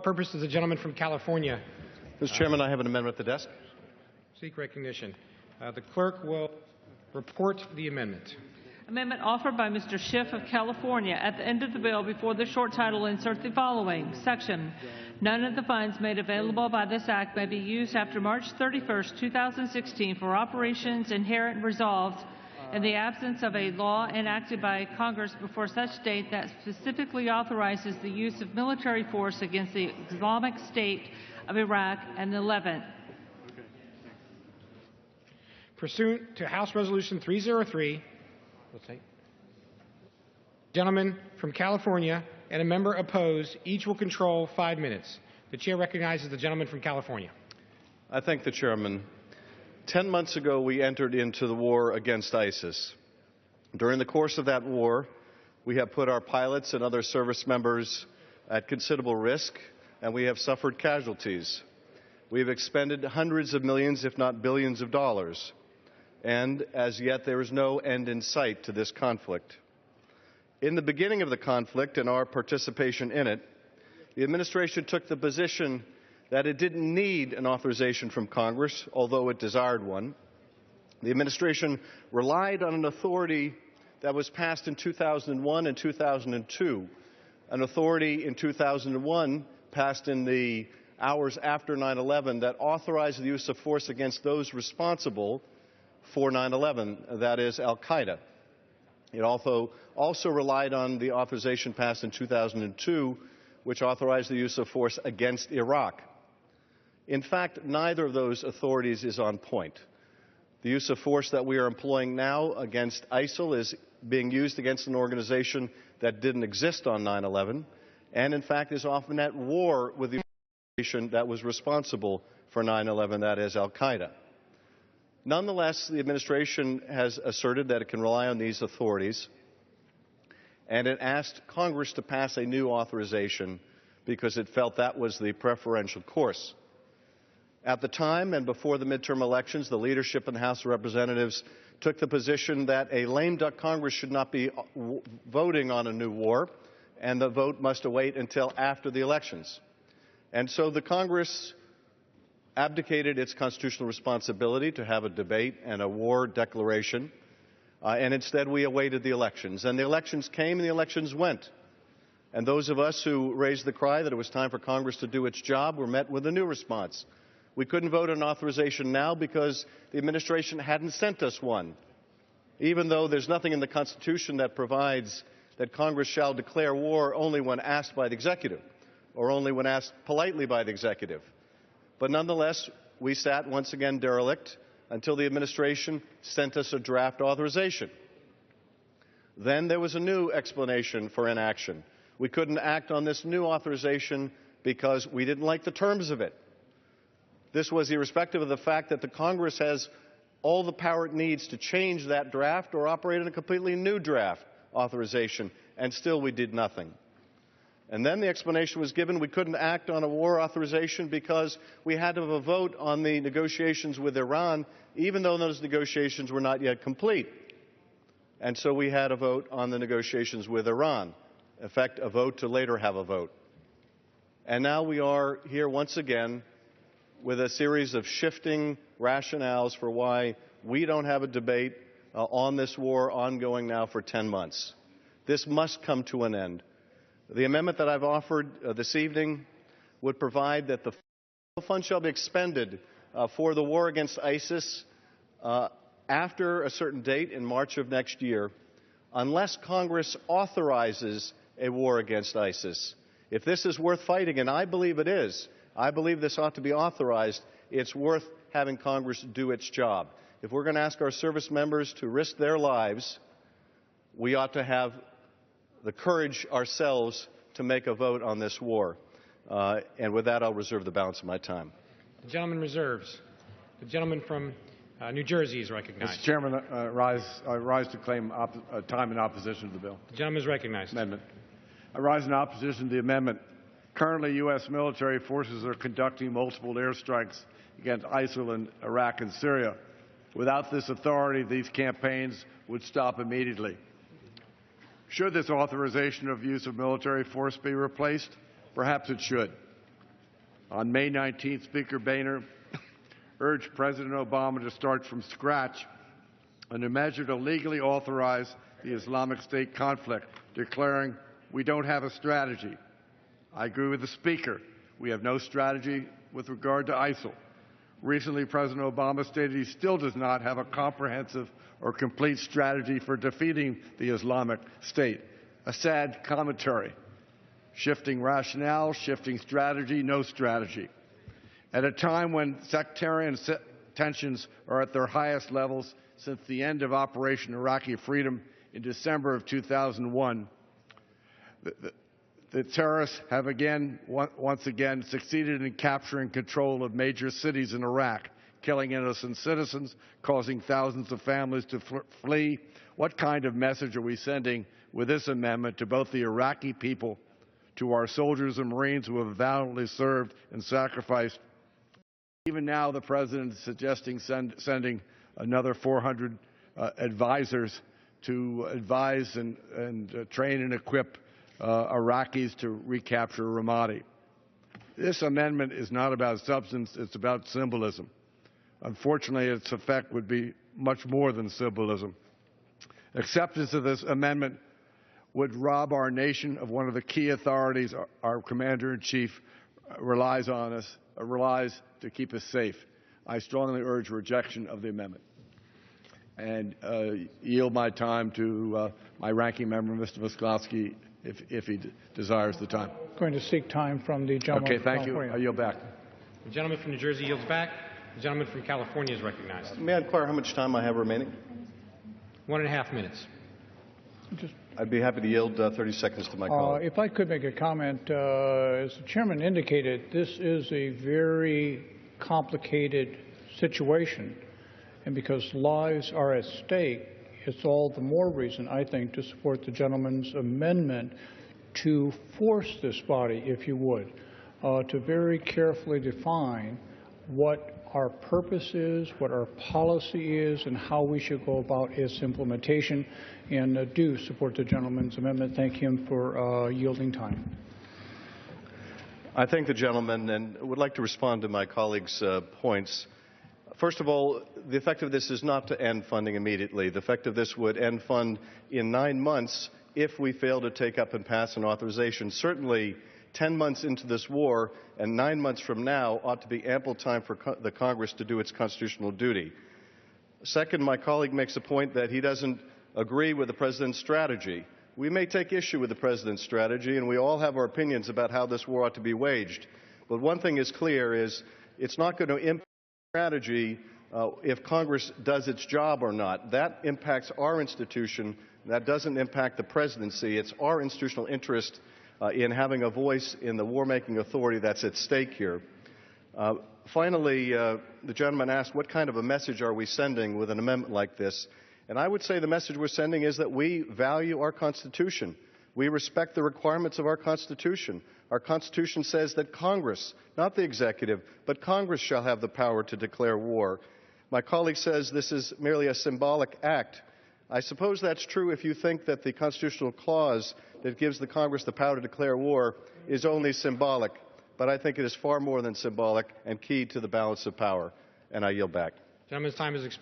Purpose is the gentleman from California. Mr. Chairman, I have an amendment at the desk. Seek recognition. The clerk will report the amendment. Amendment offered by Mr. Schiff of California. At the end of the bill, before the short title, insert the following section. None of the funds made available by this act may be used after March 31st, 2016 for operations inherent resolved in the absence of a law enacted by Congress before such date that specifically authorizes the use of military force against the Islamic State of Iraq and the Levant. Pursuant to House Resolution 303, gentleman from California and a member opposed, each will control 5 minutes. The chair recognizes the gentleman from California. I thank the chairman. 10 months ago, we entered into the war against ISIS. During the course of that war, we have put our pilots and other service members at considerable risk, and we have suffered casualties. We have expended hundreds of millions, if not billions of dollars, and as yet there is no end in sight to this conflict. In the beginning of the conflict and our participation in it, the administration took the position that it didn't need an authorization from Congress, although it desired one. The administration relied on an authority that was passed in 2001 and 2002, an authority in 2001 passed in the hours after 9/11 that authorized the use of force against those responsible for 9/11, that is, al-Qaeda. It also relied on the authorization passed in 2002, which authorized the use of force against Iraq. In fact, neither of those authorities is on point. The use of force that we are employing now against ISIL is being used against an organization that didn't exist on 9/11, and in fact is often at war with the organization that was responsible for 9/11, that is, al-Qaeda. Nonetheless, the administration has asserted that it can rely on these authorities, and it asked Congress to pass a new authorization because it felt that was the preferential course. At the time and before the midterm elections, the leadership in the House of Representatives took the position that a lame duck Congress should not be voting on a new war, and the vote must await until after the elections. And so the Congress abdicated its constitutional responsibility to have a debate and a war declaration, and instead we awaited the elections. And the elections came and the elections went. And those of us who raised the cry that it was time for Congress to do its job were met with a new response. We couldn't vote on authorization now because the administration hadn't sent us one, even though there's nothing in the Constitution that provides that Congress shall declare war only when asked by the executive or only when asked politely by the executive. But nonetheless, we sat once again derelict until the administration sent us a draft authorization. Then there was a new explanation for inaction. We couldn't act on this new authorization because we didn't like the terms of it. This was irrespective of the fact that the Congress has all the power it needs to change that draft or operate in a completely new draft authorization, and still we did nothing. And then the explanation was given we couldn't act on a war authorization because we had to have a vote on the negotiations with Iran, even though those negotiations were not yet complete. And so we had a vote on the negotiations with Iran, in effect, a vote to later have a vote. And now we are here once again with a series of shifting rationales for why we don't have a debate on this war ongoing now for 10 months. This must come to an end. The amendment that I've offered this evening would provide that the funds shall be expended for the war against ISIS after a certain date in March of next year, unless Congress authorizes a war against ISIS. If this is worth fighting, and I believe it is, I believe this ought to be authorized, it's worth having Congress do its job. If we're going to ask our service members to risk their lives, we ought to have the courage ourselves to make a vote on this war. And with that, I'll reserve the balance of my time. The gentleman reserves. The gentleman from New Jersey is recognized. Mr. Chairman, I rise to claim time in opposition to the bill. The gentleman is recognized. Amendment. I rise in opposition to the amendment. Currently, U.S. military forces are conducting multiple airstrikes against ISIL in Iraq and Syria. Without this authority, these campaigns would stop immediately. Should this authorization of use of military force be replaced? Perhaps it should. On May 19th, Speaker Boehner urged President Obama to start from scratch on a measure to legally authorize the Islamic State conflict, declaring, "We don't have a strategy." I agree with the Speaker. We have no strategy with regard to ISIL. Recently, President Obama stated he still does not have a comprehensive or complete strategy for defeating the Islamic State. A sad commentary. Shifting rationale, shifting strategy, no strategy. At a time when sectarian tensions are at their highest levels since the end of Operation Iraqi Freedom in December of 2001, the terrorists have once again succeeded in capturing control of major cities in Iraq, killing innocent citizens, causing thousands of families to flee. What kind of message are we sending with this amendment to both the Iraqi people, to our soldiers and Marines who have valiantly served and sacrificed? Even now, the President is suggesting sending another 400 advisors to advise and train and equip Iraqis to recapture Ramadi. This amendment is not about substance, it's about symbolism. Unfortunately, its effect would be much more than symbolism. Acceptance of this amendment would rob our nation of one of the key authorities our Commander-in-Chief relies to keep us safe. I strongly urge rejection of the amendment and yield my time to my ranking member, Mr. Moskowski, if he desires the time. Going to seek time from the gentleman Okay, thank from California. you. I yield back. The gentleman from New Jersey yields back. The gentleman from California is recognized. May I inquire how much time I have remaining? 1.5 minutes. I'd be happy to yield 30 seconds to my colleague. If I could make a comment, as the chairman indicated, this is a very complicated situation, and because lives are at stake, it's all the more reason, I think, to support the gentleman's amendment to force this body, if you would, to very carefully define what our purpose is, what our policy is, and how we should go about its implementation, and do support the gentleman's amendment. Thank him for yielding time. I thank the gentleman and would like to respond to my colleague's points. First of all, the effect of this is not to end funding immediately. The effect of this would end fund in 9 months if we fail to take up and pass an authorization. Certainly, 10 months into this war and 9 months from now ought to be ample time for the Congress to do its constitutional duty. Second, my colleague makes a point that he doesn't agree with the President's strategy. We may take issue with the President's strategy, and we all have our opinions about how this war ought to be waged. But one thing is clear is it's not going to impact strategy if Congress does its job or not. That impacts our institution. That doesn't impact the presidency. It's our institutional interest in having a voice in the war-making authority that's at stake here. Finally, the gentleman asked, what kind of a message are we sending with an amendment like this? And I would say the message we're sending is that we value our Constitution. We respect the requirements of our Constitution. Our Constitution says that Congress, not the executive, but Congress shall have the power to declare war. My colleague says this is merely a symbolic act. I suppose that's true if you think that the constitutional clause that gives the Congress the power to declare war is only symbolic. But I think it is far more than symbolic and key to the balance of power. And I yield back. Gentleman's time is expired.